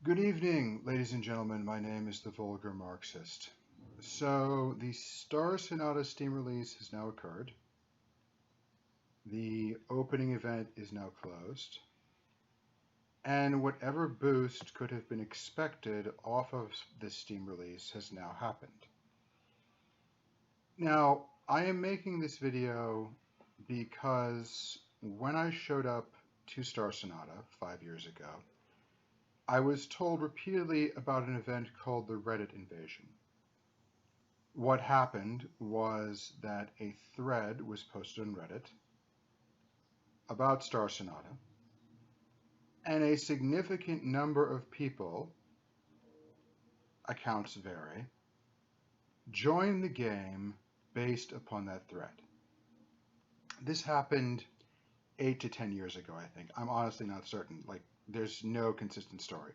Good evening, ladies and gentlemen. My name is the Vulgar Marxist. So, the Star Sonata Steam release has now occurred. The opening event is now closed. And whatever boost could have been expected off of this Steam release has now happened. Now, I am making this video because when I showed up to Star Sonata 5 years ago, I was told repeatedly about an event called the Reddit invasion. What happened was that a thread was posted on Reddit about Star Sonata, and a significant number of people, accounts vary, joined the game based upon that thread. This happened 8 to 10 years ago, I think. I'm honestly not certain. There's no consistent story.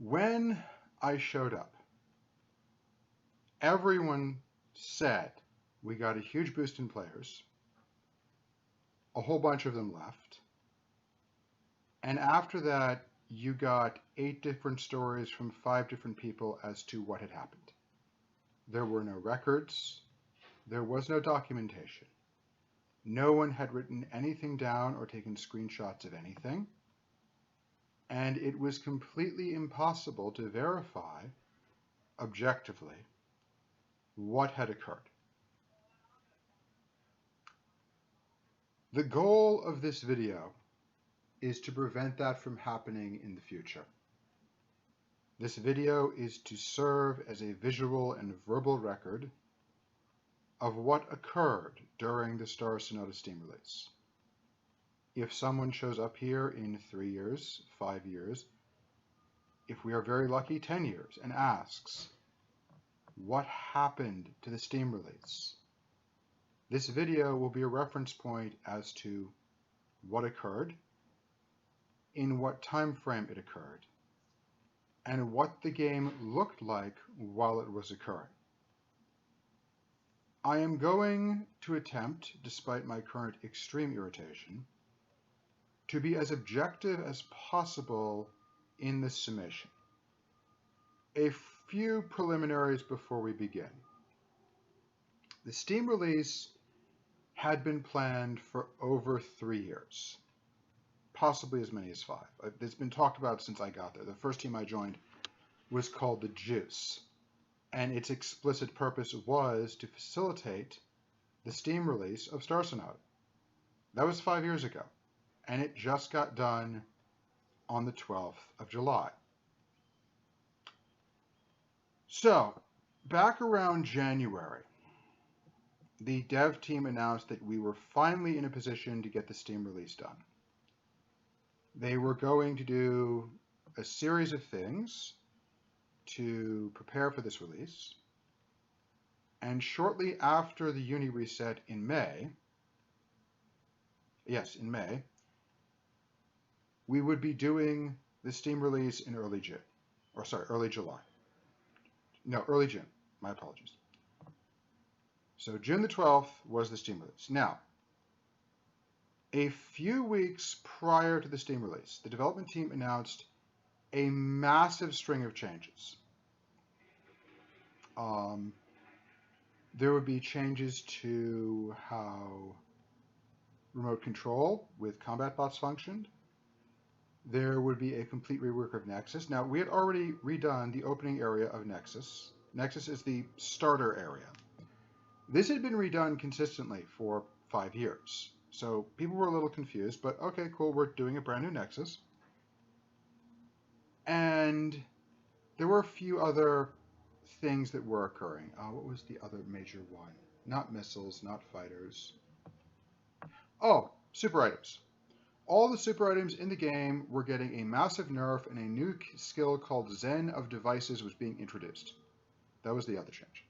When I showed up, everyone said we got a huge boost in players. A whole bunch of them left. And after that, you got 8 different stories from 5 different people as to what had happened. There were no records. There was no documentation. No one had written anything down or taken screenshots of anything. And it was completely impossible to verify objectively what had occurred. The goal of this video is to prevent that from happening in the future. This video is to serve as a visual and verbal record of what occurred during the Star Sonata Steam release. If someone shows up here in 3 years, 5 years, if we are very lucky, 10 years, and asks, what happened to the Steam release? This video will be a reference point as to what occurred, in what time frame it occurred, and what the game looked like while it was occurring. I am going to attempt, despite my current extreme irritation, to be as objective as possible in this summation. A few preliminaries before we begin. The Steam release had been planned for over 3 years, possibly as many as 5. It's been talked about since I got there. The first team I joined was called the Juice, and its explicit purpose was to facilitate the Steam release of Star Sonata. That was 5 years ago, and it just got done on the 12th of July. So, back around January, the dev team announced that we were finally in a position to get the Steam release done. They were going to do a series of things to prepare for this release, and shortly after the Uni reset in May, we would be doing the Steam release in early July. No, early June. My apologies. So June the 12th was the Steam release. Now, a few weeks prior to the Steam release, the development team announced a massive string of changes. There would be changes to how remote control with combat bots functioned. There would be a complete rework of Nexus. Now, we had already redone the opening area of Nexus. Nexus is the starter area. This had been redone consistently for 5 years. So people were a little confused, but okay, cool, we're doing a brand new Nexus. And there were a few other things that were occurring. What was the other major one? Not missiles, not fighters. Oh, super items. All the super items in the game were getting a massive nerf, and a new skill called Zen of Devices was being introduced. That was the other change.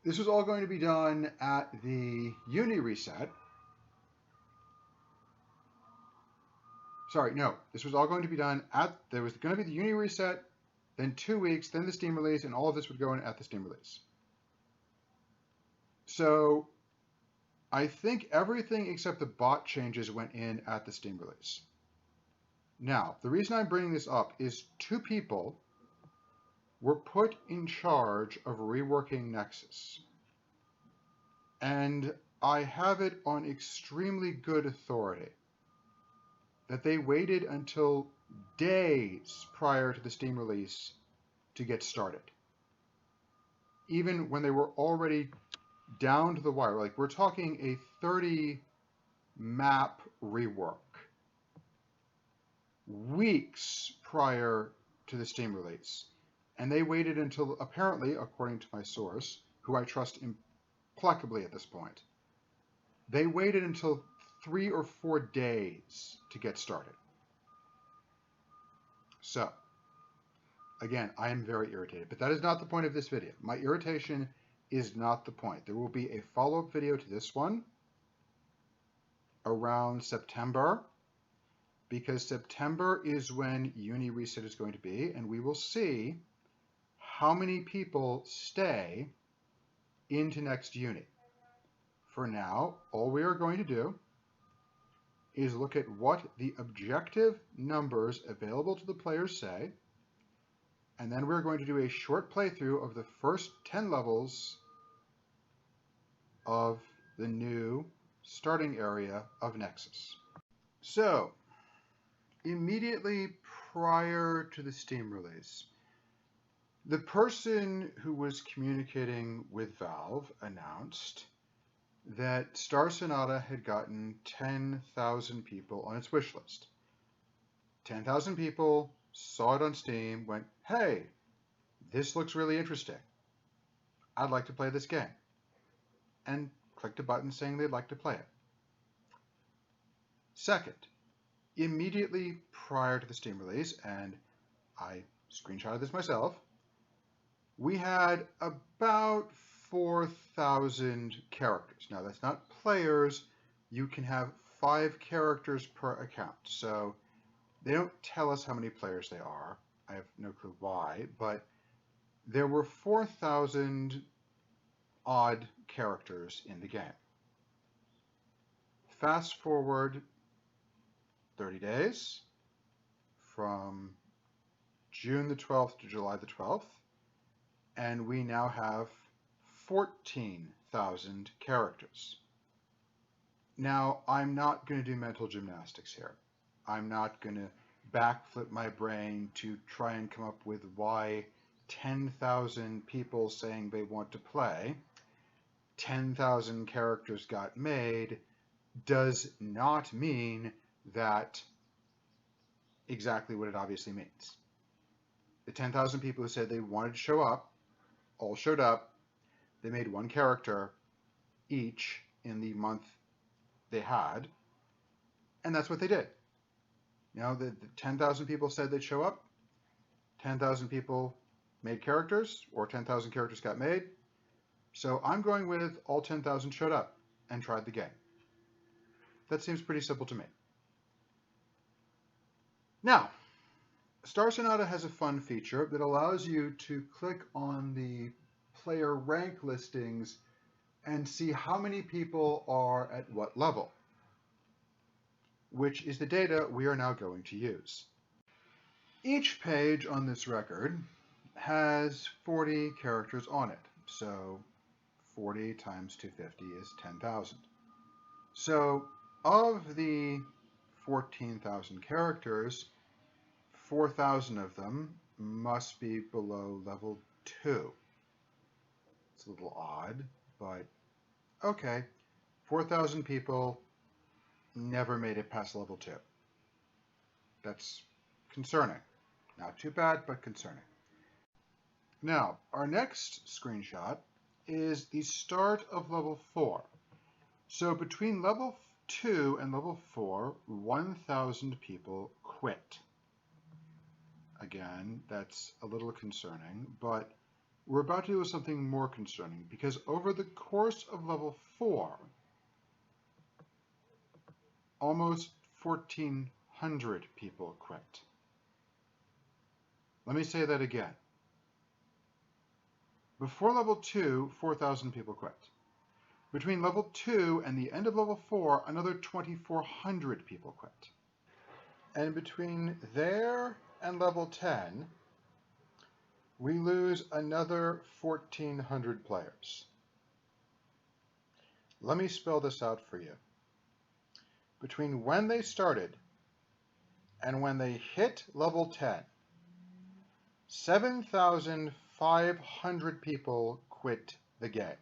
This was all going to be done at the Uni reset. Sorry, no. This was all going to be done there was going to be the Uni reset, then 2 weeks, then the Steam release, and all of this would go in at the Steam release. So I think everything except the bot changes went in at the Steam release. Now, the reason I'm bringing this up is two people were put in charge of reworking Nexus. And I have it on extremely good authority that they waited until days prior to the Steam release to get started. Even when they were already down to the wire, like we're talking a 30 map rework, weeks prior to the Steam release. And they waited until, apparently, according to my source, who I trust implacably at this point, they waited until 3 or 4 days to get started. So, again, I am very irritated, but that is not the point of this video. My irritation is not the point. There will be a follow-up video to this one around September, because September is when Uni Reset is going to be, and we will see how many people stay into next Uni. For now, all we are going to do is look at what the objective numbers available to the players say, and then we're going to do a short playthrough of the first 10 levels of the new starting area of Nexus. So, immediately prior to the Steam release, the person who was communicating with Valve announced that Star Sonata had gotten 10,000 people on its wish list. 10,000 people saw it on Steam, went, hey, this looks really interesting. I'd like to play this game. And clicked a button saying they'd like to play it. Second, immediately prior to the Steam release, and I screenshotted this myself, we had about 4,000 characters. Now, that's not players. You can have 5 characters per account. So they don't tell us how many players they are. I have no clue why, but there were 4,000 odd characters in the game. Fast forward 30 days from June the 12th to July the 12th, and we now have 14,000 characters. Now, I'm not going to do mental gymnastics here. I'm not going to backflip my brain to try and come up with why 10,000 people saying they want to play, 10,000 characters got made, does not mean that exactly what it obviously means. The 10,000 people who said they wanted to show up all showed up. They made one character each in the month they had, and that's what they did. You know, the 10,000 people said they'd show up, 10,000 people made characters, or 10,000 characters got made. So I'm going with all 10,000 showed up and tried the game. That seems pretty simple to me. Now, Star Sonata has a fun feature that allows you to click on the player rank listings and see how many people are at what level, which is the data we are now going to use. Each page on this record has 40 characters on it, so 40 times 250 is 10,000. So of the 14,000 characters, 4,000 of them must be below level 2. It's a little odd, but okay. 4,000 people never made it past level 2. That's concerning. Not too bad, but concerning. Now, our next screenshot is the start of level 4. So between level 2 and level 4, 1,000 people quit. Again, that's a little concerning, but we're about to do something more concerning, because over the course of level 4, almost 1,400 people quit. Let me say that again. Before level 2, 4,000 people quit. Between level 2 and the end of level 4, another 2,400 people quit. And between there and level 10, we lose another 1,400 players. Let me spell this out for you. Between when they started and when they hit level 10, 7,500 people quit the game.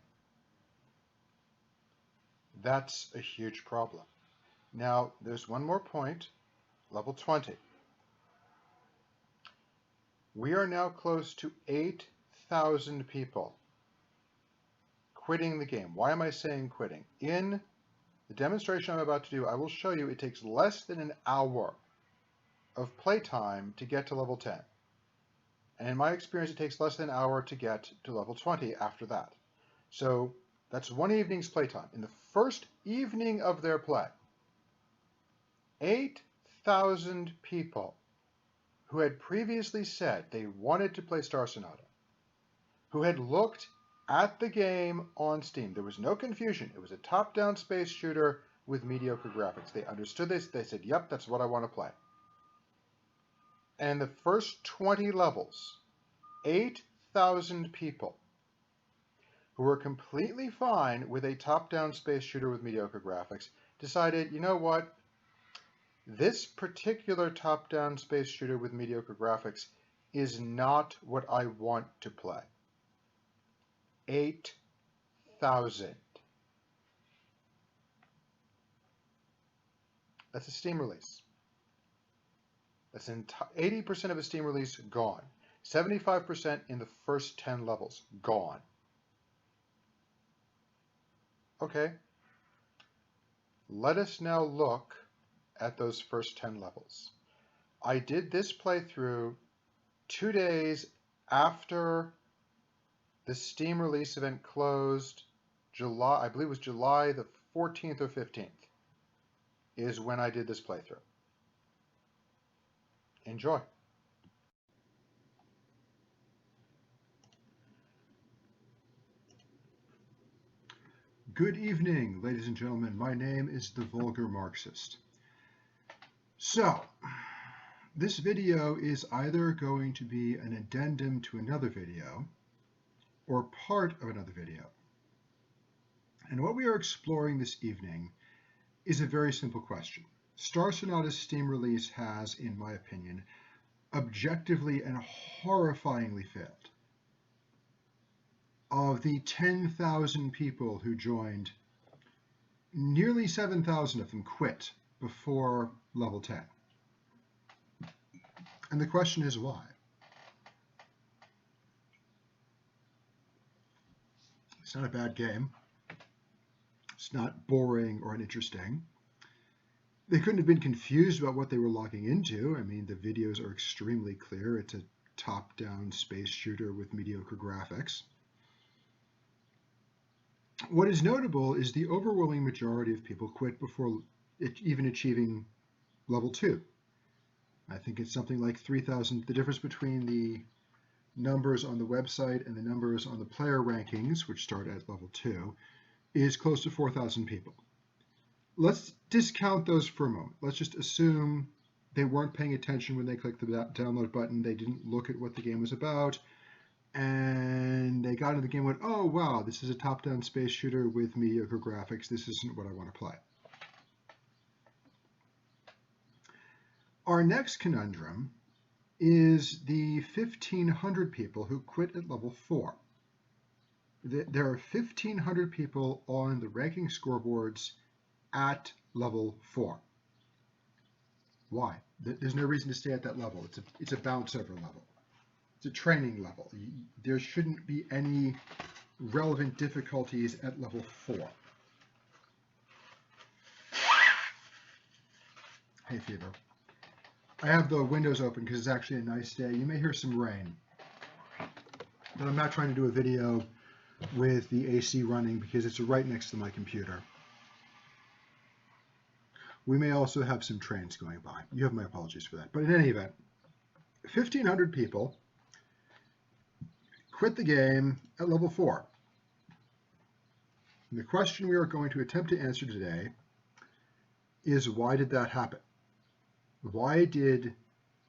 That's a huge problem. Now, there's one more point, level 20. We are now close to 8,000 people quitting the game. Why am I saying quitting? In the demonstration I'm about to do, I will show you it takes less than an hour of playtime to get to level 10. And in my experience, it takes less than an hour to get to level 20 after that. So that's one evening's playtime. In the first evening of their play, 8,000 people who had previously said they wanted to play Star Sonata, who had looked at the game on Steam. There was no confusion. It was a top-down space shooter with mediocre graphics. They understood this. They said, yep, that's what I want to play. And the first 20 levels, 8,000 people who were completely fine with a top-down space shooter with mediocre graphics decided, you know what? This particular top-down space shooter with mediocre graphics is not what I want to play. 8,000. That's a Steam release. That's 80% of a Steam release gone. 75% in the first 10 levels gone. Okay. Let us now look at those first 10 levels. I did this playthrough 2 days after the Steam release event closed. I believe it was July the 14th or 15th is when I did this playthrough. Enjoy. Good evening, ladies and gentlemen. My name is the Vulgar Marxist. So, this video is either going to be an addendum to another video or part of another video. And what we are exploring this evening is a very simple question. Star Sonata's Steam release has, in my opinion, objectively and horrifyingly failed. Of the 10,000 people who joined, nearly 7,000 of them quit before level 10. And the question is why? It's not a bad game. It's not boring or uninteresting. They couldn't have been confused about what they were logging into. I mean, the videos are extremely clear. It's a top-down space shooter with mediocre graphics. What is notable is the overwhelming majority of people quit before even achieving level 2. I think it's something like 3,000. The difference between the numbers on the website and the numbers on the player rankings, which start at level 2, is close to 4,000 people. Let's discount those for a moment. Let's just assume they weren't paying attention when they clicked the download button. They didn't look at what the game was about. And they got into the game and went, oh, wow, this is a top-down space shooter with mediocre graphics. This isn't what I want to play. Our next conundrum is the 1,500 people who quit at level 4. There are 1,500 people on the ranking scoreboards at level 4. Why? There's no reason to stay at that level. It's a bounce over level. It's a training level. There shouldn't be any relevant difficulties at level 4. Hey, Fever. I have the windows open because it's actually a nice day. You may hear some rain. But I'm not trying to do a video with the AC running because it's right next to my computer. We may also have some trains going by. You have my apologies for that. But in any event, 1,500 people quit the game at level 4. And the question we are going to attempt to answer today is, why did that happen? Why did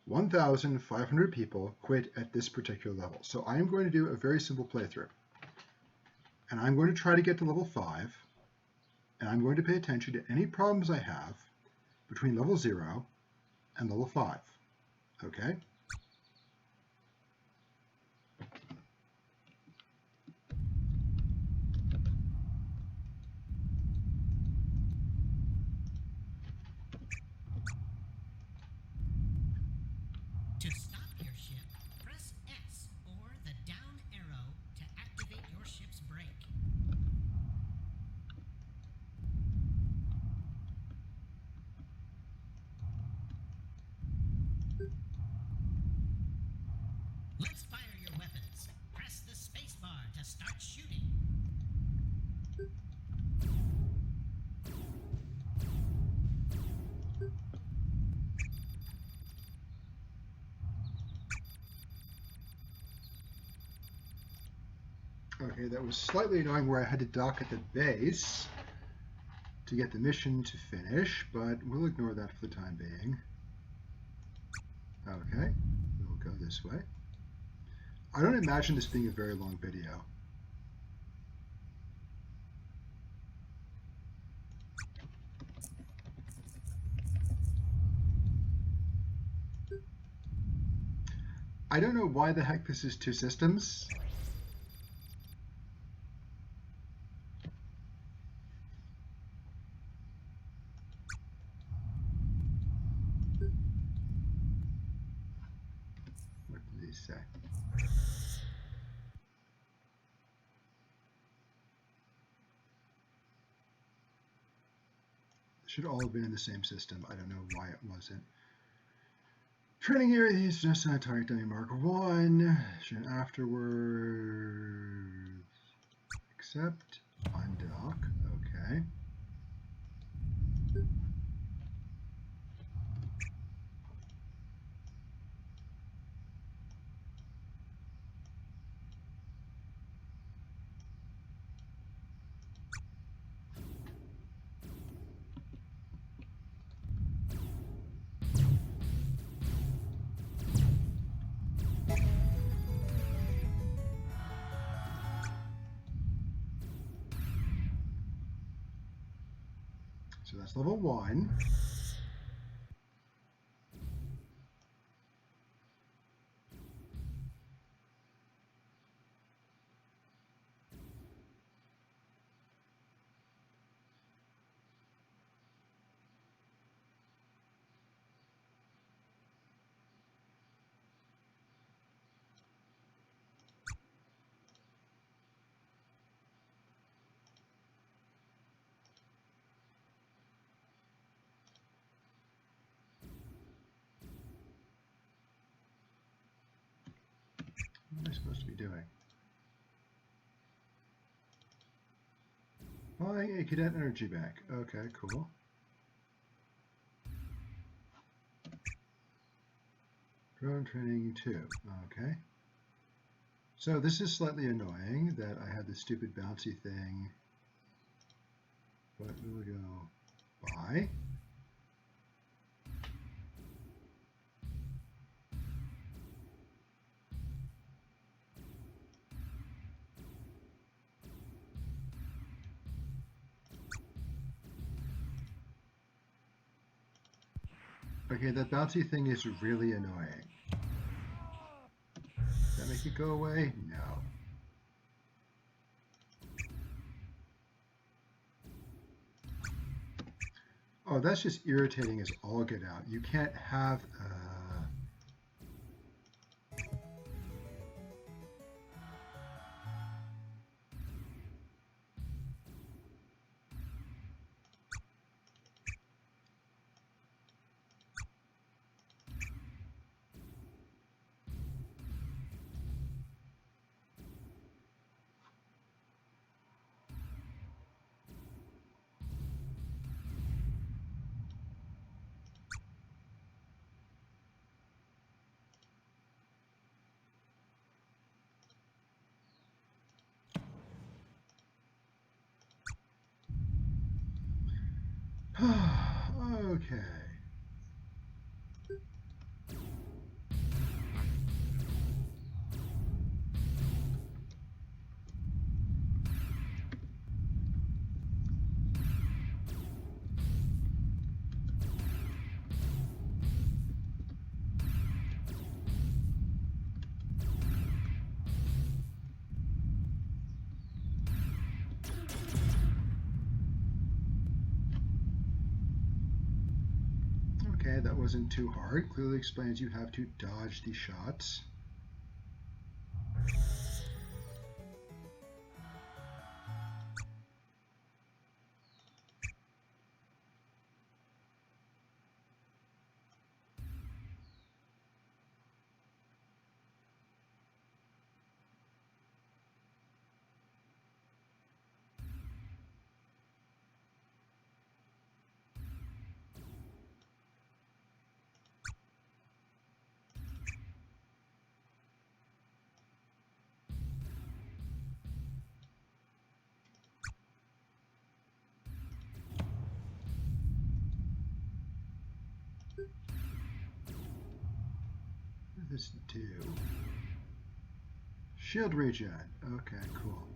1,500 people quit at this particular level? So I am going to do a very simple playthrough. And I'm going to try to get to level 5. And I'm going to pay attention to any problems I have between level 0 and level 5. Okay? To stop your ship, press S or the down arrow to activate your ship's brake. Let's fire your weapons. Press the space bar to start shooting. Okay, that was slightly annoying where I had to dock at the base to get the mission to finish, but we'll ignore that for the time being. Okay, we'll go this way. I don't imagine this being a very long video. I don't know why the heck this is 2 systems. What did he say? Should all have been in the same system. I don't know why it wasn't. Training area is just on target dummy mark 1. Should afterwards accept undock. Okay. So that's level 1. What am I supposed to be doing? Buying a cadet energy bank. Okay, cool. Drone training 2. Okay. So this is slightly annoying that I had this stupid bouncy thing. But we will go buy. Okay, that bouncy thing is really annoying. Does that make it go away? No. Oh, that's just irritating as all get out. You can't have... Okay. Okay, that wasn't too hard. Clearly explains you have to dodge these shots. What does this do? Shield regen. Okay, cool.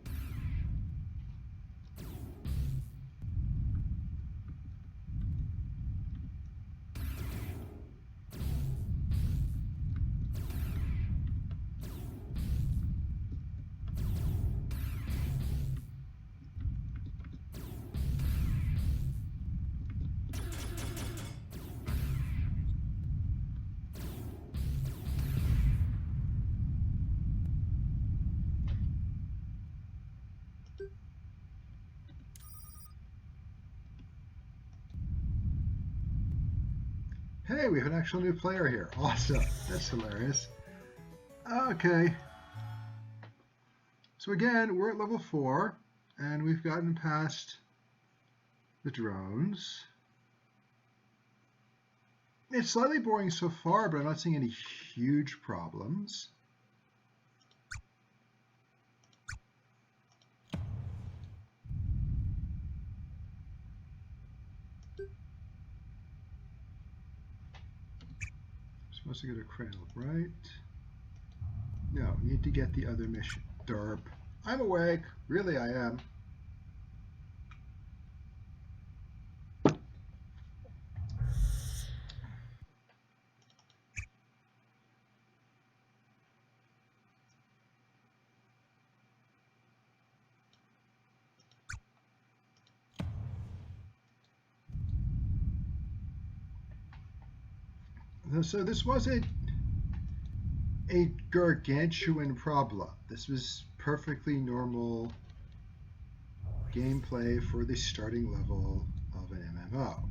Hey, we have an actual new player here. Awesome. That's hilarious. Okay. So again, we're at level 4, and we've gotten past the drones. It's slightly boring so far, but I'm not seeing any huge problems. Supposed to go to Cradle, right? No, need to get the other mission. Derp. I'm awake. Really, I am. So this wasn't a gargantuan problem. This was perfectly normal gameplay for the starting level of an MMO.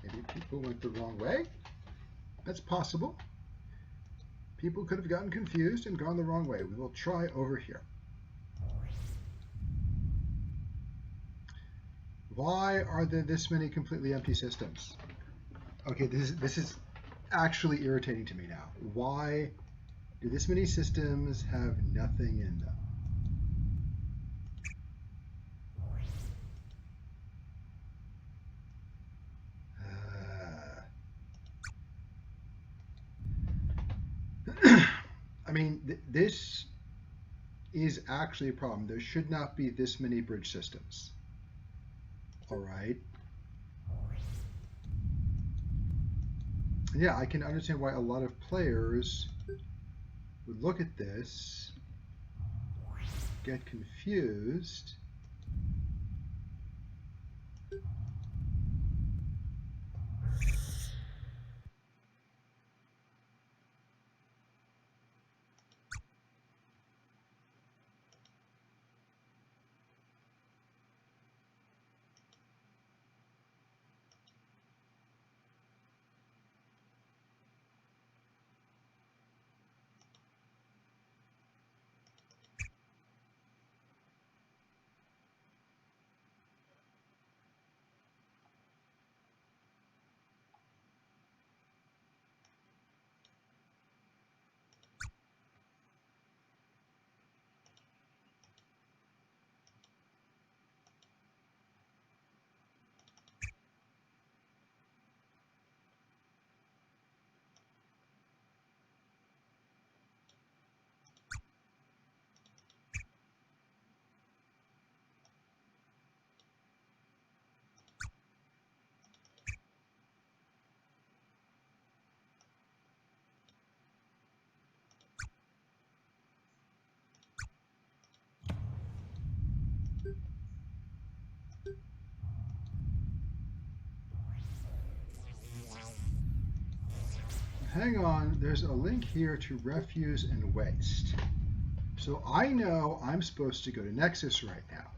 Maybe people went the wrong way. That's possible. People could have gotten confused and gone the wrong way. We will try over here. Why are there this many completely empty systems? Okay, this is actually irritating to me now. Why do this many systems have nothing in them? I mean, this is actually a problem. There should not be this many bridge systems. All right. Yeah, I can understand why a lot of players would look at this, get confused, hang on, there's a link here to refuse and waste. So I know I'm supposed to go to Nexus right now,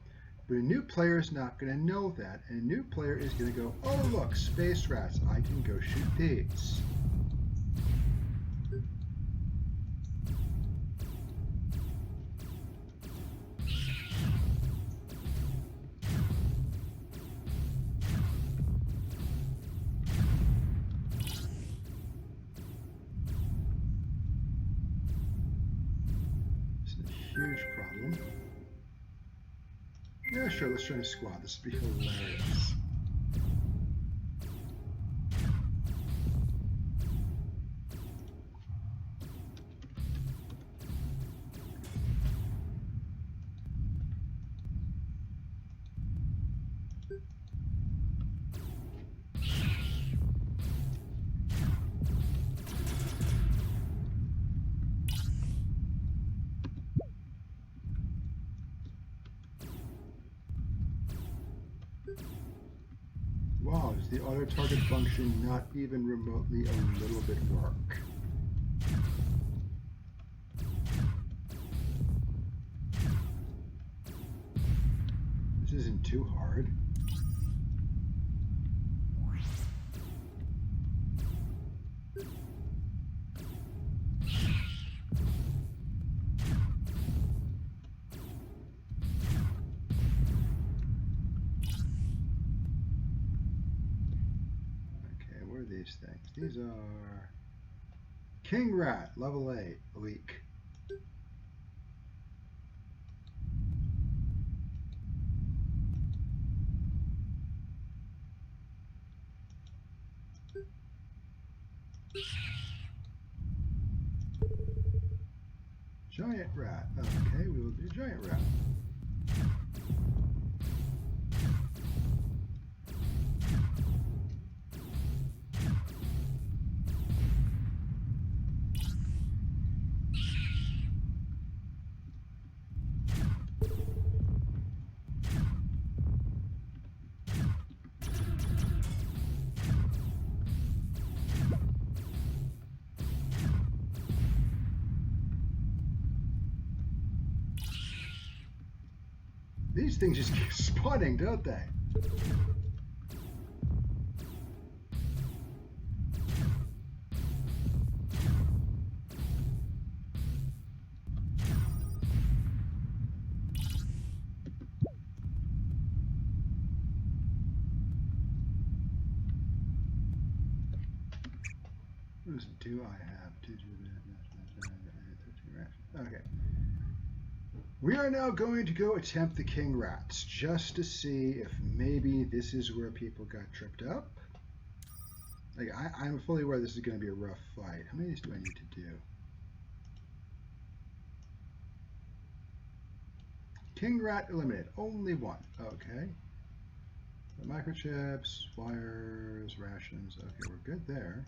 but a new player is not going to know that, and a new player is going to go, oh look, space rats, I can go shoot these. Huge problem. Yeah, sure, let's join a squad. This would be hilarious. Wow, does the auto-target function not even remotely a little bit work? This isn't too hard. These things. These are King Rat, level 8, Leak. Giant Rat. Okay, we will do Giant Rat. These things just keep spawning, don't they? What do I have? Okay. We are now going to go attempt the King Rats, just to see if maybe this is where people got tripped up. Like, I'm fully aware this is going to be a rough fight. How many of these do I need to do? King Rat eliminated. Only one. Okay. The microchips, wires, rations. Okay, we're good there.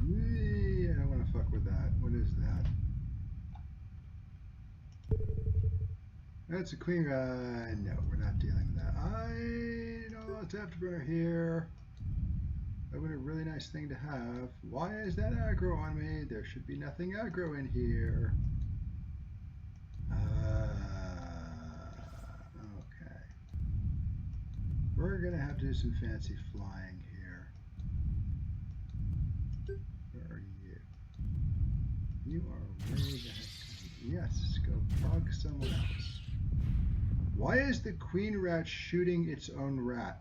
Yeah, I don't want to fuck with that. What is that? That's a queen. No, we're not dealing with that. I know let's afterburner here. That would be a really nice thing to have. Why is that aggro on me? There should be nothing aggro in here. Okay. We're gonna have to do some fancy flying here. Where are you? You are way the heck. Yes, go bug someone else. Why is the queen rat shooting its own rat?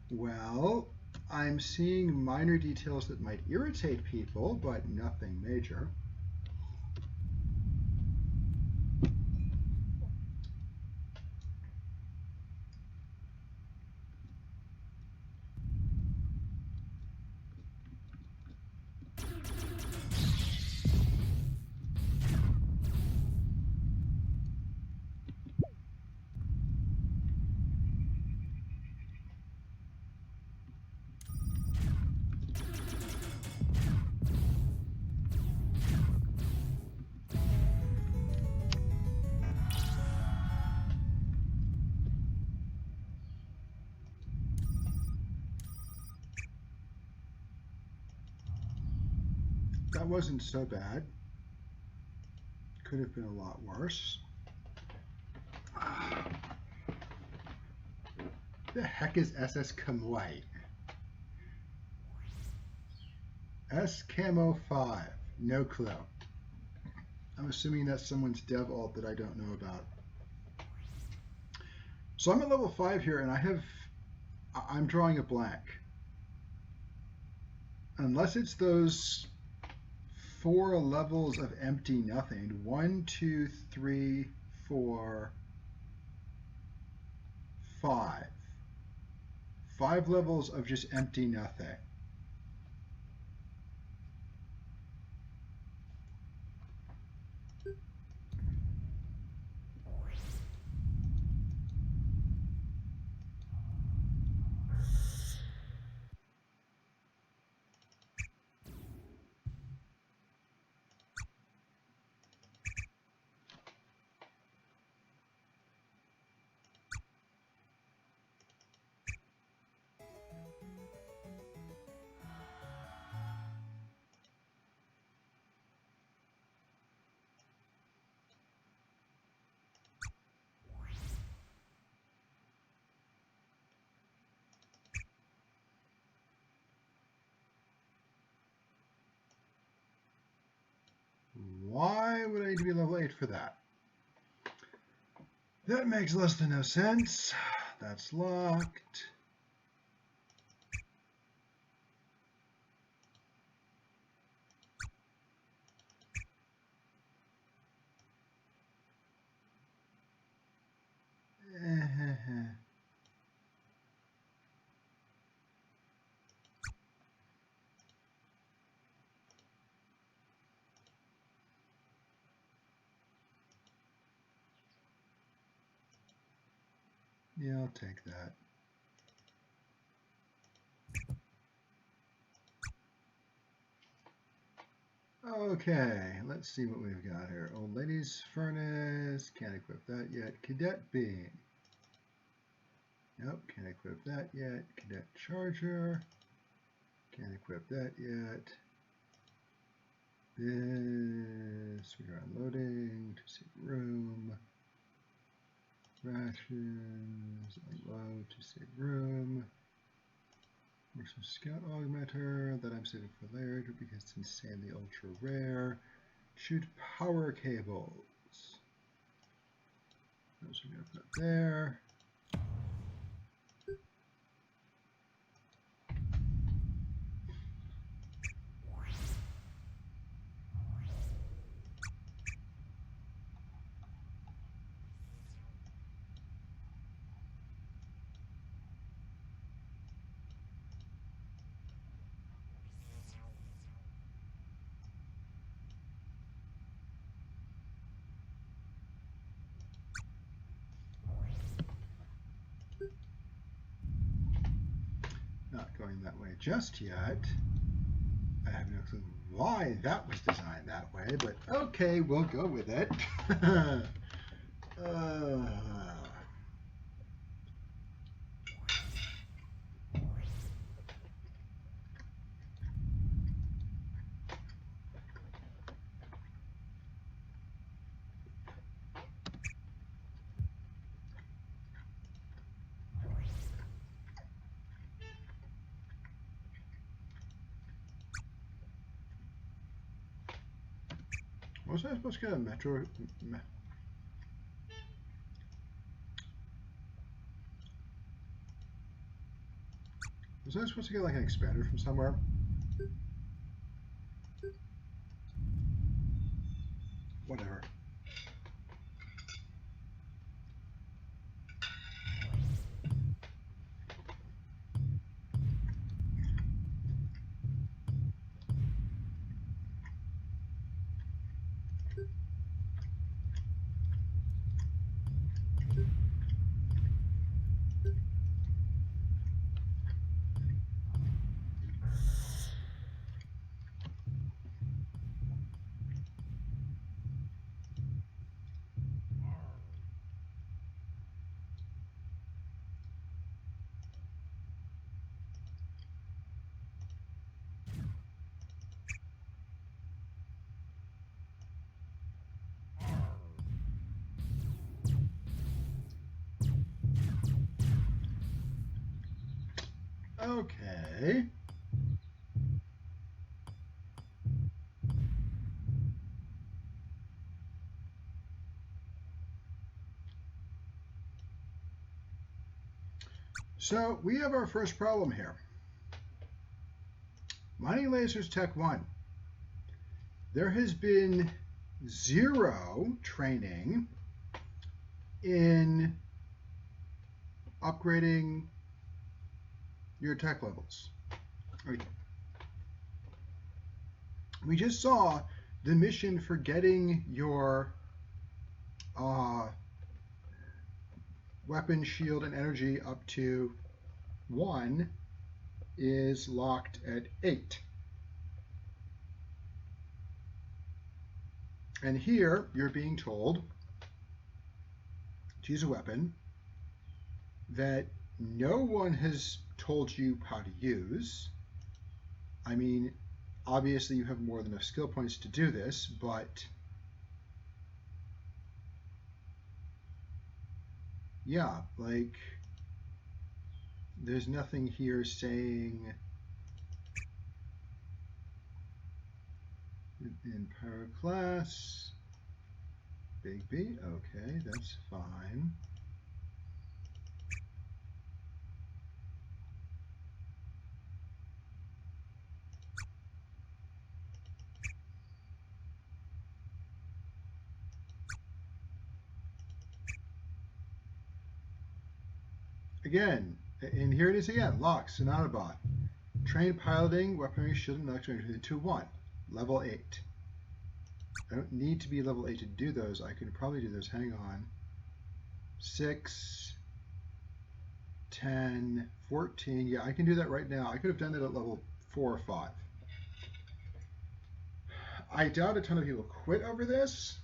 Well, I'm seeing minor details that might irritate people, but nothing major. That wasn't so bad. Could have been a lot worse. The heck is SS Kamui? S Camo 5. No clue. I'm assuming that's someone's dev alt that I don't know about. So I'm at level 5 here, and I'm drawing a blank. Unless it's those 4 levels of empty nothing. 1, 2, 3, 4, 5. 5 levels of just empty nothing. Why would I need to be level 8 for that? That makes less than no sense. That's locked. Yeah, I'll take that. Okay, let's see what we've got here. Old Lady's Furnace, can't equip that yet. Cadet Beam. Nope, can't equip that yet. Cadet Charger, can't equip that yet. This, we are unloading to save room. Rations, unload to save room. More some scout augmenter that I'm saving for later because it's insanely ultra rare. Shoot power cables. Those are going to put there. Not going that way just yet. I have no clue why that was designed that way, but okay, we'll go with it. Was I supposed to get a metro? Was I supposed to get like an expander from somewhere? Whatever. Okay. So we have our first problem here. Mining Lasers Tech 1. There has been zero training in upgrading your tech levels. Right. We just saw the mission for getting your weapon, shield, and energy up to 1 is locked at 8. And here you're being told to use a weapon that no one has told you how to use. I mean, obviously you have more than enough skill points to do this, but yeah, like there's nothing here saying in power class, big B, okay, that's fine. Again, and here it is again, lock, Sonata bot. Train piloting, weaponry, shield, and electric 2-1, level 8. I don't need to be level 8 to do those. I can probably do those. Hang on. 6, 10, 14. Yeah, I can do that right now. I could have done that at level 4 or 5. I doubt a ton of people quit over this.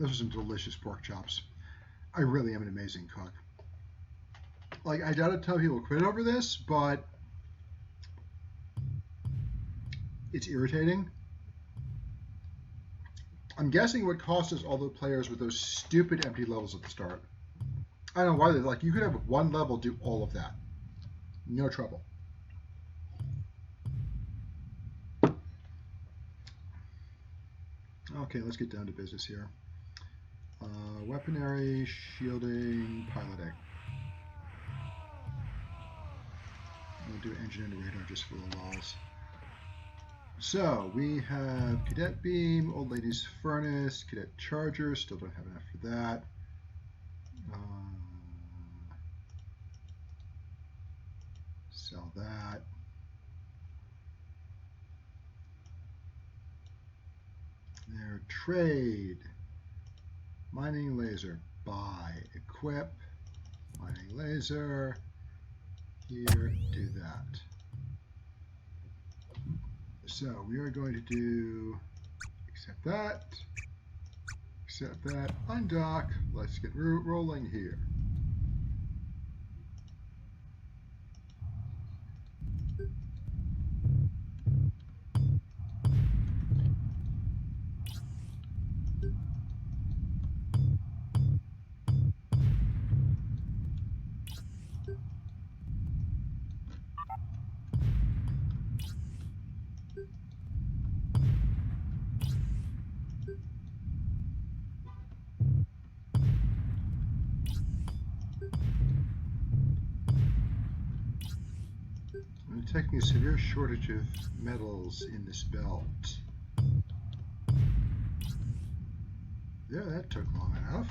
Those are some delicious pork chops. I really am an amazing cook. Like, I doubt a ton of people quit over this, but it's irritating. I'm guessing what cost us all the players with those stupid empty levels at the start. I don't know why. Like, you could have one level do all of that. No trouble. Okay, let's get down to business here. Weaponry, shielding, piloting. We'll do engine and radar just for the lulls. So we have Cadet Beam, Old Lady's Furnace, Cadet Charger, still don't have enough for that. Sell that. There, trade. Mining laser, buy, equip, mining laser, here, do that. So we are going to do, accept that, undock, let's get rolling here. I'm detecting a severe shortage of metals in this belt. Yeah, that took long enough.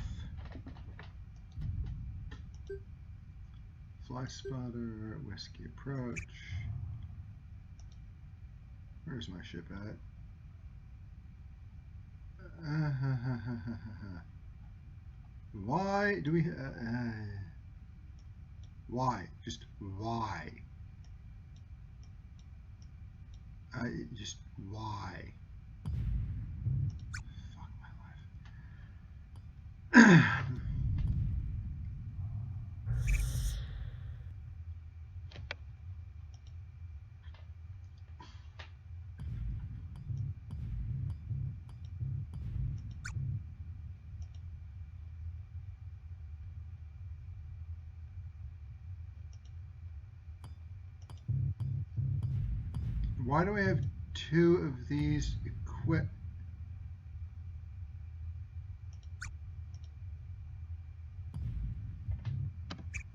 Fly spotter, whiskey approach. Where's my ship at? Why do we... why? Just why? Just why? Fuck my life. Why do I have two of these equipped?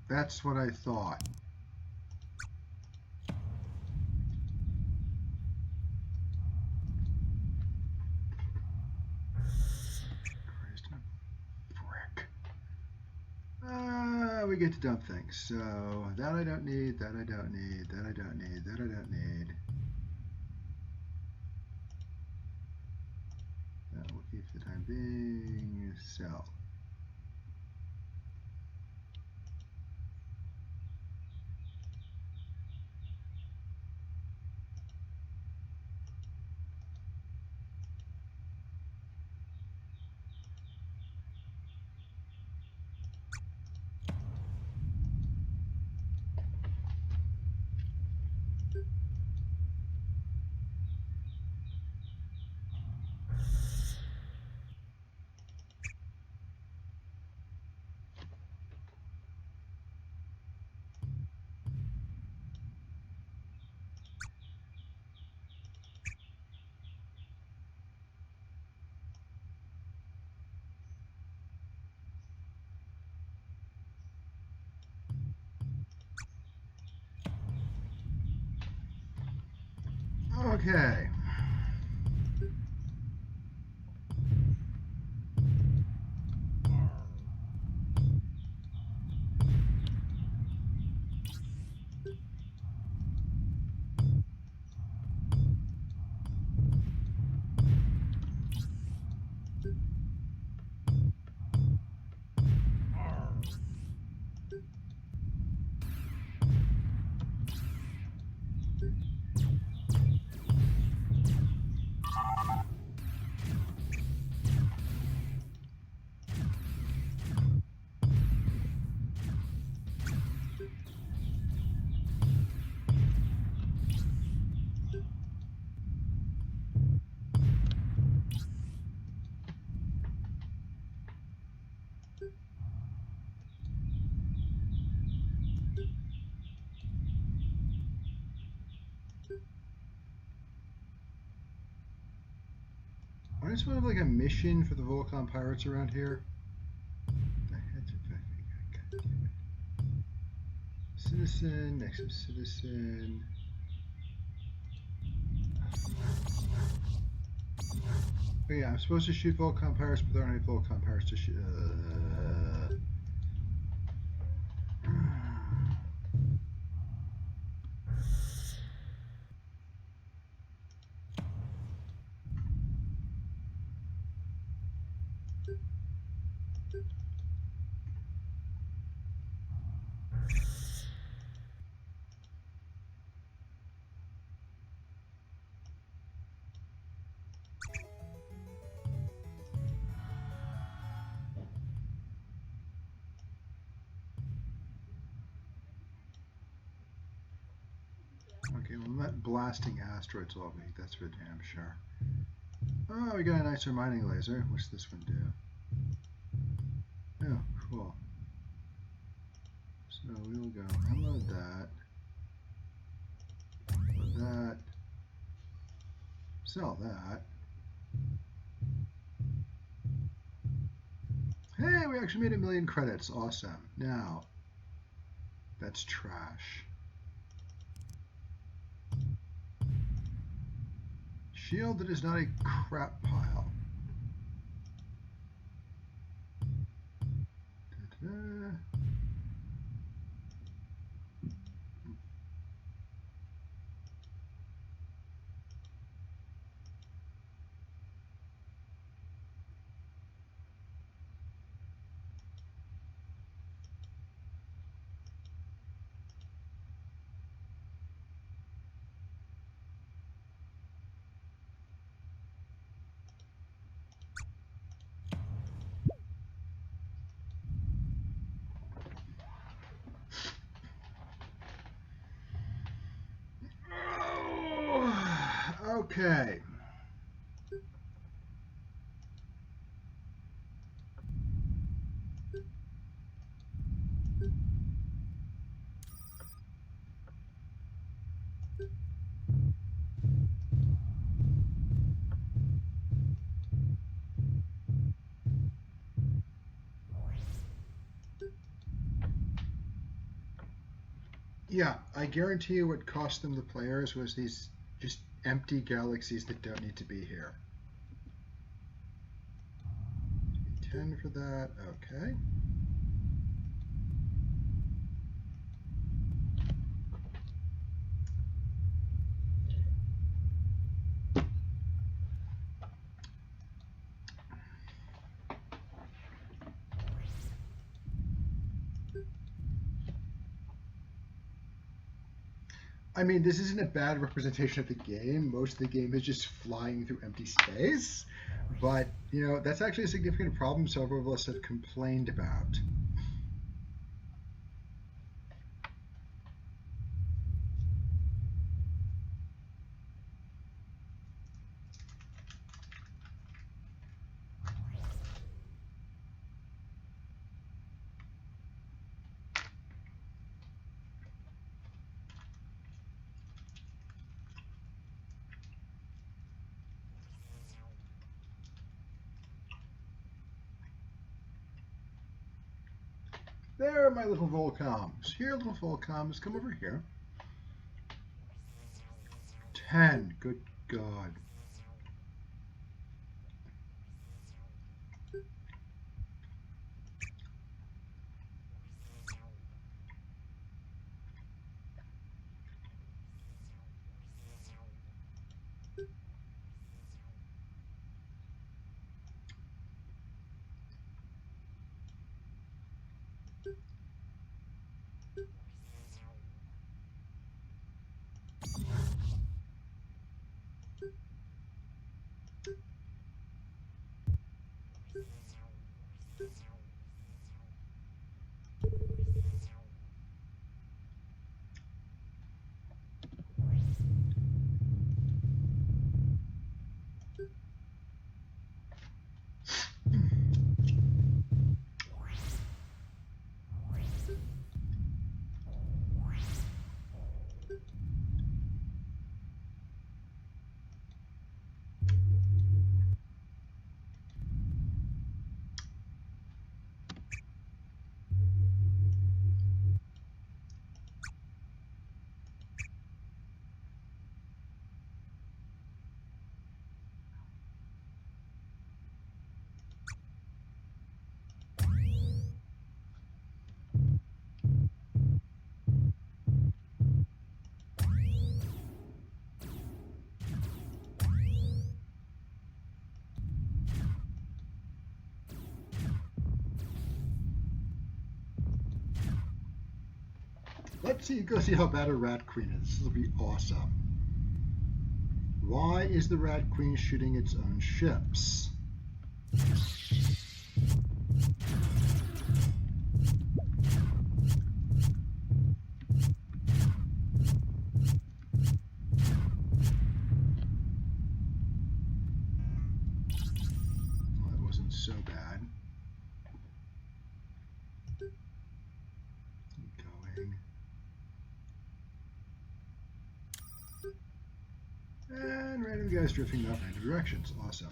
That's what I thought. Christ, I'm a brick. We get to dump things. So that I don't need, that I don't need, that I don't need, that I don't need. That will keep for the time being. Sell. Okay. I just want to have like a mission for the Volcom pirates around here. The heads of citizen, next to citizen. Oh yeah, I'm supposed to shoot Volcom pirates, but there aren't any Volcom pirates to shoot. Okay, well, I'm not blasting asteroids all week, that's for damn sure. Oh, we got a nicer mining laser. What's this one do? Oh, cool. So we'll go unload that. Unload that. Sell that. Hey, we actually made 1,000,000 credits. Awesome. Now, that's trash. Shield that is not a crap pile. Ta-da. Okay. Yeah, I guarantee you what cost them the players was these just empty galaxies that don't need to be here. 10 for that, okay. I mean, this isn't a bad representation of the game. Most of the game is just flying through empty space. But, you know, that's actually a significant problem several of us have complained about. There are my little Volcoms. Here, little Volcoms, come over here. 10, good God. Let's go see how bad a Rat Queen is. This will be awesome. Why is the Rat Queen shooting its own ships? Well, that wasn't so bad. Keep going. And random guys drifting off random directions. Awesome.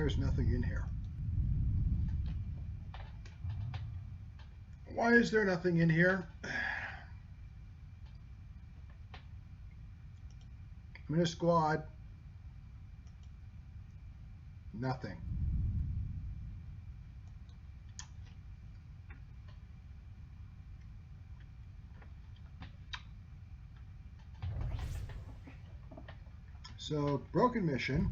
there's nothing in here? Why is there nothing in here? I'm in a squad. Nothing. So, broken mission.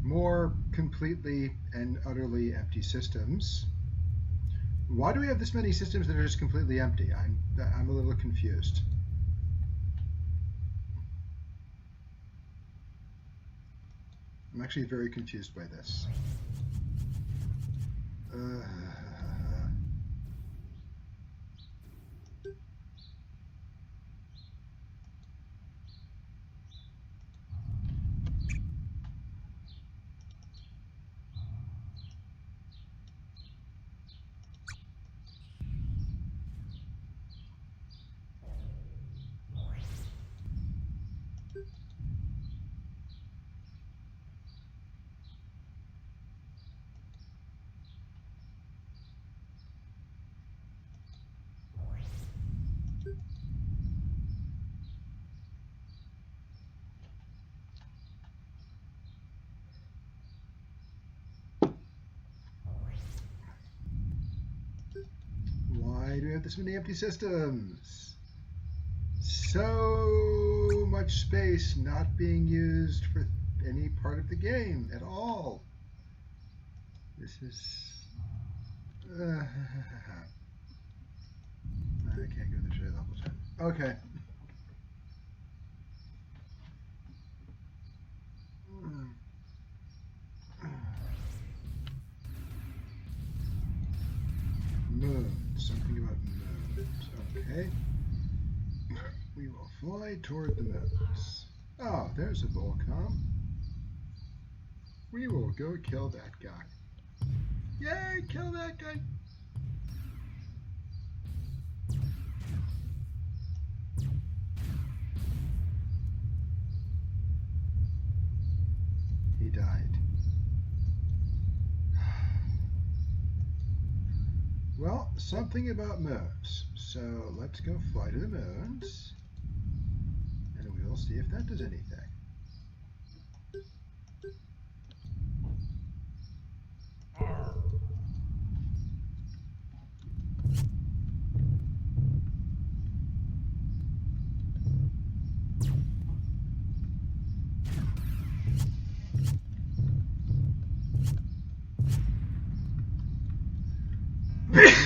More completely and utterly empty systems. Why do we have this many systems that are just completely empty? I'm a little confused. I'm actually very confused by this. Why do we have this many empty systems? So much space not being used for any part of the game at all. This is... I can't go to level 10. Okay. Moon. Something about moons. Okay. We will fly toward the moons. Oh, there's a Volcom. We will go kill that guy. Yay, kill that guy. He died. Well, something about moons. So let's go fly to the moons. And we'll see if that does anything.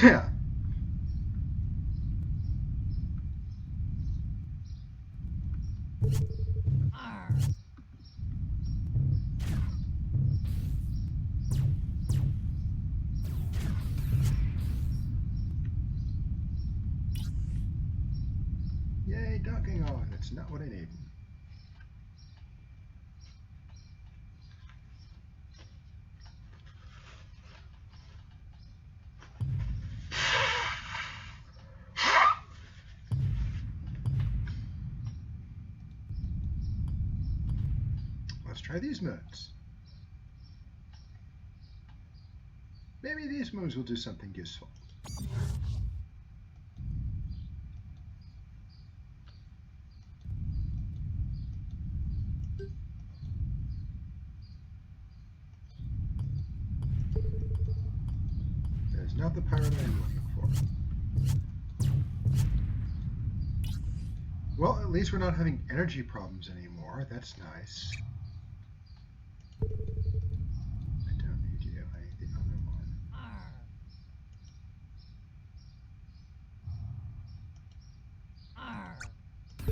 Yeah. Yay, docking on. That's not what I need. Let's try these moons. Maybe these moons will do something useful. That's not the pirate I'm looking for. Well, at least we're not having energy problems anymore. That's nice. I don't need you. I need the other one.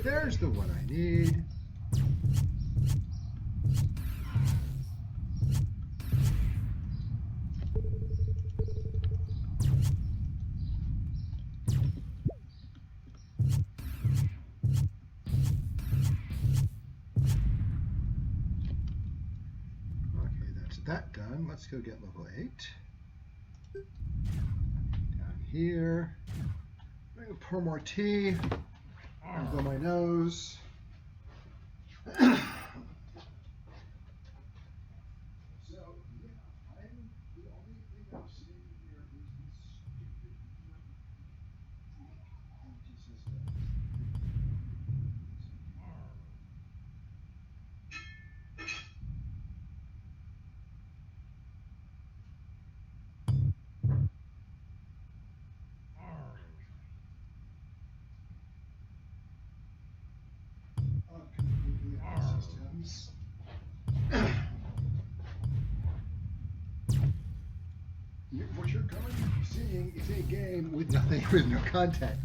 There's the one I need. That done. Let's go get level 8. Down here. I'm going to pour more tea. And blow my nose. games. What you're going to be seeing is a game with nothing, with no content.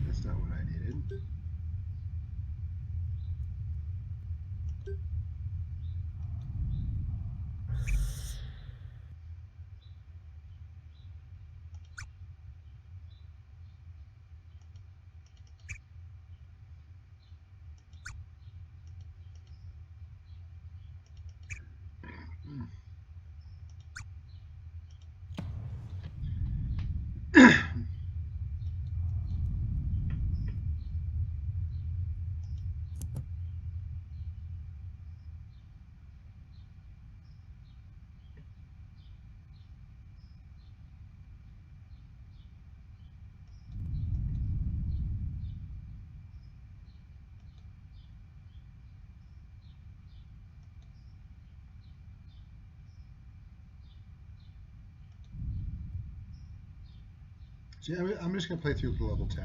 That's not what I needed. See, I'm just going to play through to level 10,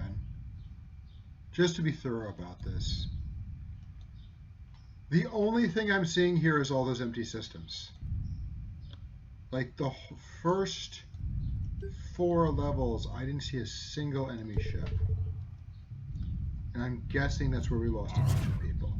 just to be thorough about this. The only thing I'm seeing here is all those empty systems. Like the first 4 levels, I didn't see a single enemy ship. And I'm guessing that's where we lost a bunch of people.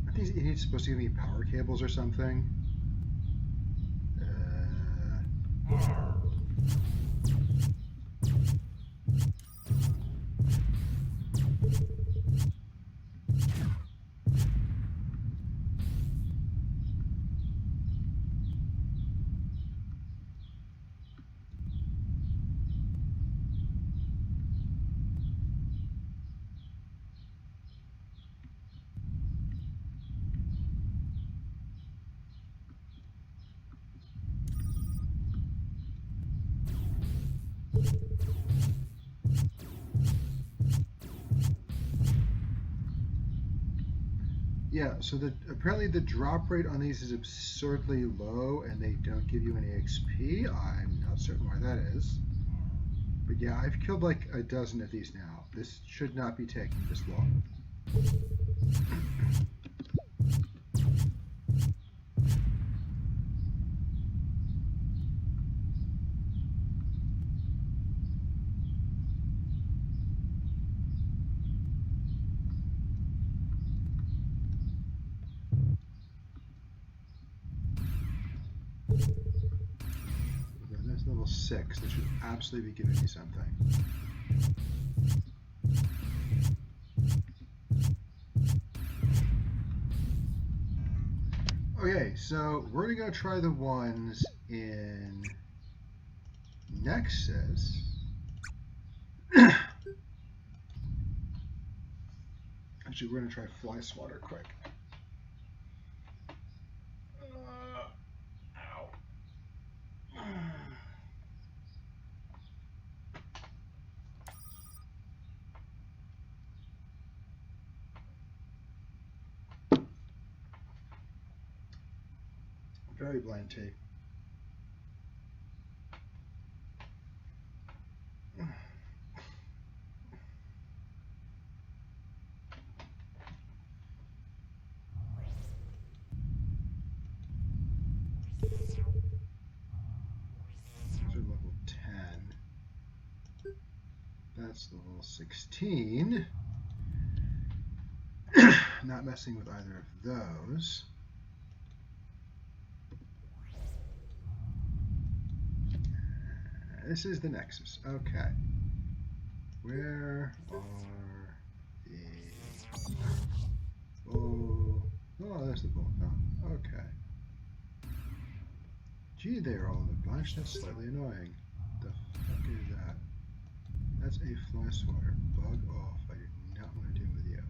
Are these idiots supposed to give me power cables or something? Yeah, so apparently the drop rate on these is absurdly low and they don't give you any XP. I'm not certain why that is. But yeah, I've killed like a dozen of these now. This should not be taking this long. That's level 6. That should absolutely be giving me something. Okay, so we're going to go try the ones in Nexus. Actually, we're going to try Fly Swatter quick. Ow. Very bland tape. Those are level 10. That's level 16. Not messing with either of those. This is the Nexus. Okay. Where are the... Oh, there's the bullet fountain. Okay. Gee, they're all in a bunch. That's slightly annoying. The fuck is that? That's a fly swatter. Bug off. I do not want to deal with you.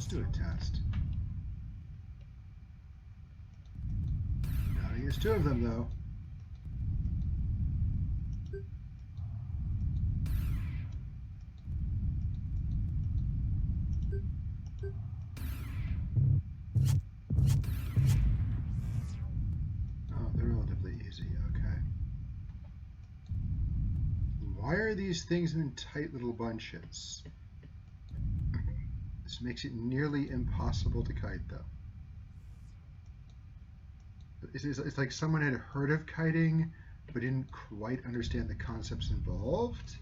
do a test. Not against two of them, though. Oh, they're relatively easy. Okay. Why are these things in tight little bunches? This makes it nearly impossible to kite, though. It's like someone had heard of kiting, but didn't quite understand the concepts involved.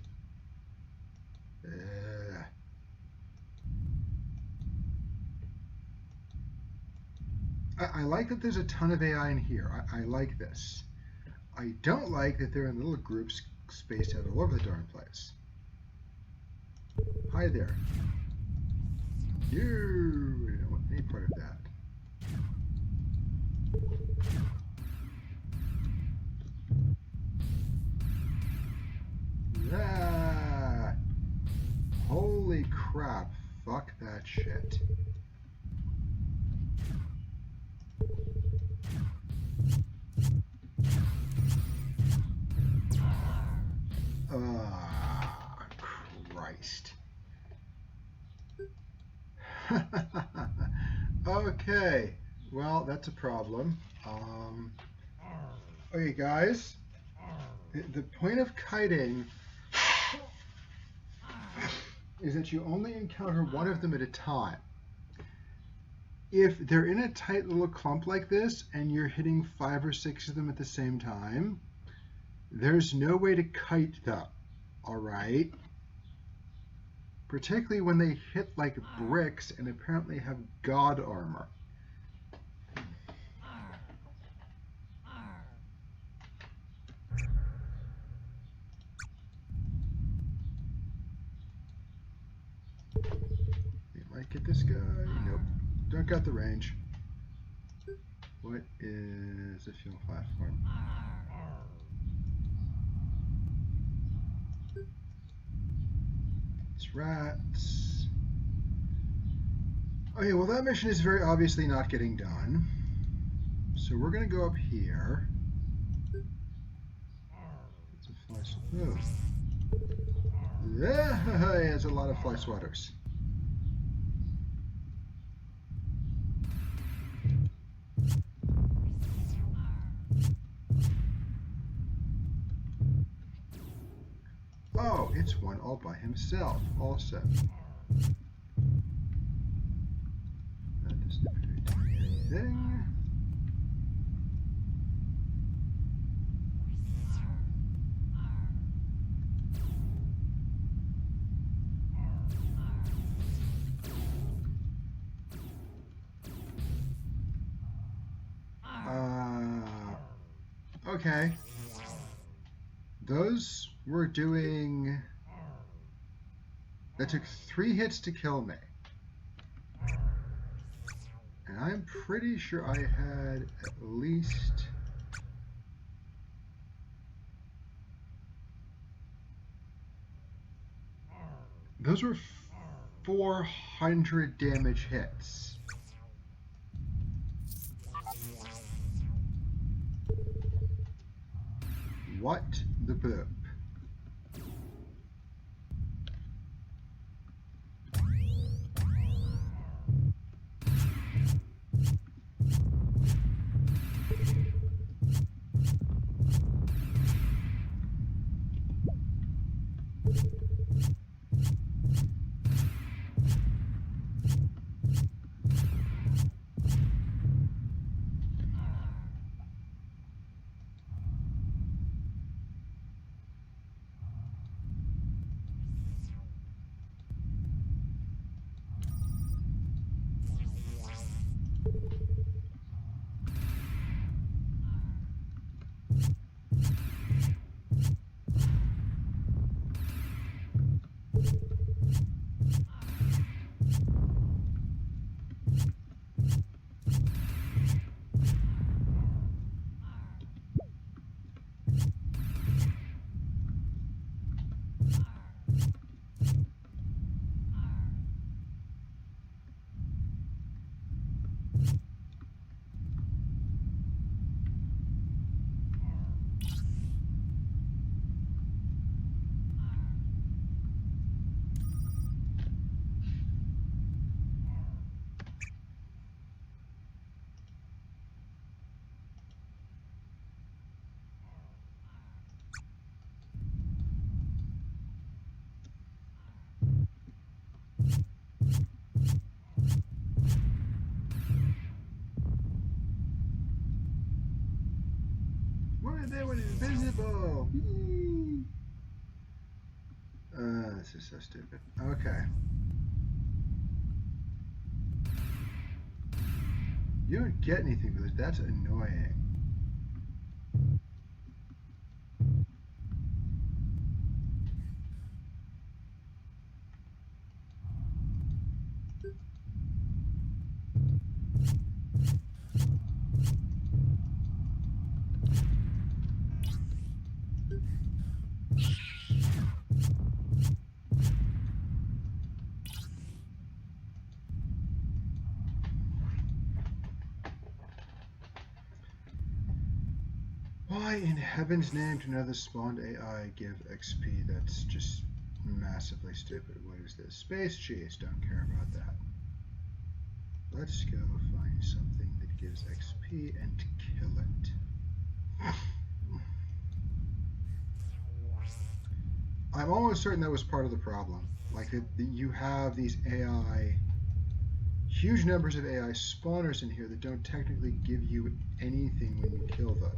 I like that there's a ton of AI in here. I like this. I don't like that they're in little groups spaced out all over the darn place. Hi there. You don't want any part of that. Ah, holy crap. Fuck that shit. Christ. Okay, well, that's a problem. Okay, guys, the point of kiting is that you only encounter one of them at a time. If they're in a tight little clump like this and you're hitting 5 or 6 of them at the same time, there's no way to kite them, all right? Particularly when they hit like bricks and apparently have god armor. You might get this guy. Nope. Don't got the range. What is a fuel platform? It's rats. Okay, well that mission is very obviously not getting done. So we're going to go up here. It's a fly swatter. Oh. Yeah, it's a lot of fly swatters. Oh, it's one all by himself also. That doesn't appear to be anything. Okay. Those were doing... That took 3 hits to kill me. And I'm pretty sure I had at least... Those were 400 damage hits. What the boop? Wonderful! Yee. This is so stupid. Okay. You don't get anything for this. That's annoying. Why in heaven's name do another spawned AI give XP? That's just massively stupid. What is this? Space cheese. Don't care about that. Let's go find something that gives XP and kill it. I'm almost certain that was part of the problem. Like that you have these AI, huge numbers of AI spawners in here that don't technically give you anything when you kill them.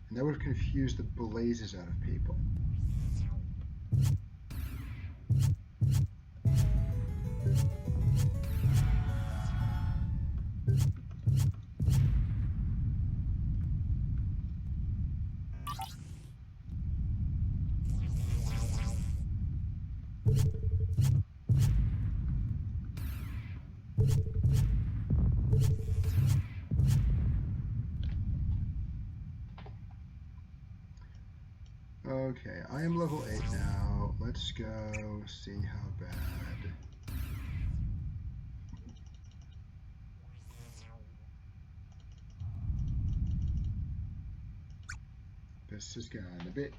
And that would have confused the blazes out of people. Okay, I am level 8 now. Let's go see how bad. This has gone a bit.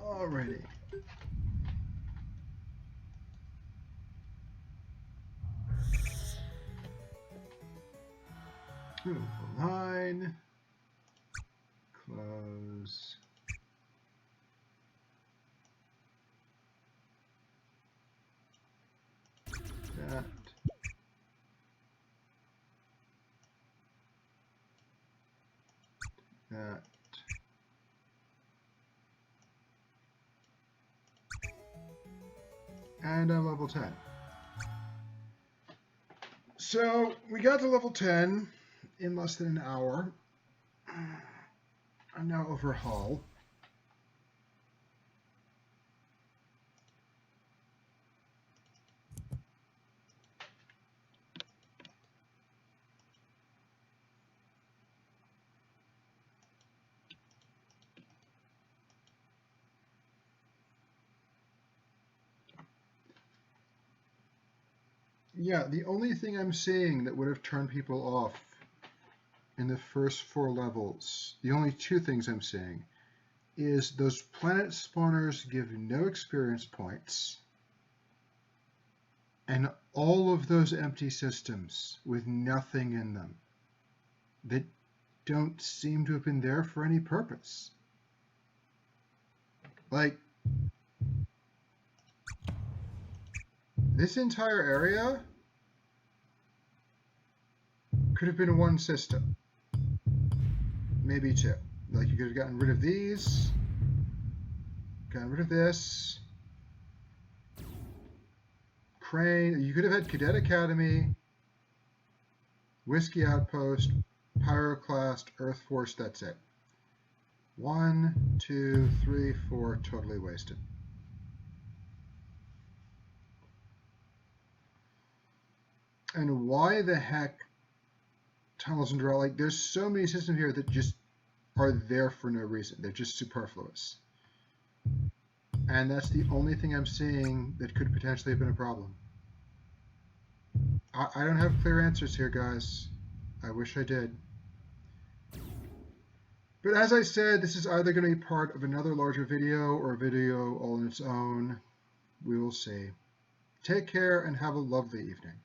Alrighty. Move the line. Close. That. That. And I'm level 10. So we got to level 10 in less than an hour. I'm now over Hull. Yeah, the only thing I'm seeing that would have turned people off in the first 4 levels, the only 2 things I'm seeing, is those planet spawners give no experience points, and all of those empty systems with nothing in them that don't seem to have been there for any purpose. Like, this entire area could have been 1 system, maybe 2. Like, you could have gotten rid of these, gotten rid of this, Crane, you could have had Cadet Academy, Whiskey Outpost, Pyroclast, Earth Force, that's it. 1, 2, 3, 4, totally wasted. And why the heck Tunnels and Draw? Like, there's so many systems here that just are there for no reason. They're just superfluous. And that's the only thing I'm seeing that could potentially have been a problem. I don't have clear answers here, guys. I wish I did. But as I said, this is either going to be part of another larger video or a video all on its own. We will see. Take care and have a lovely evening.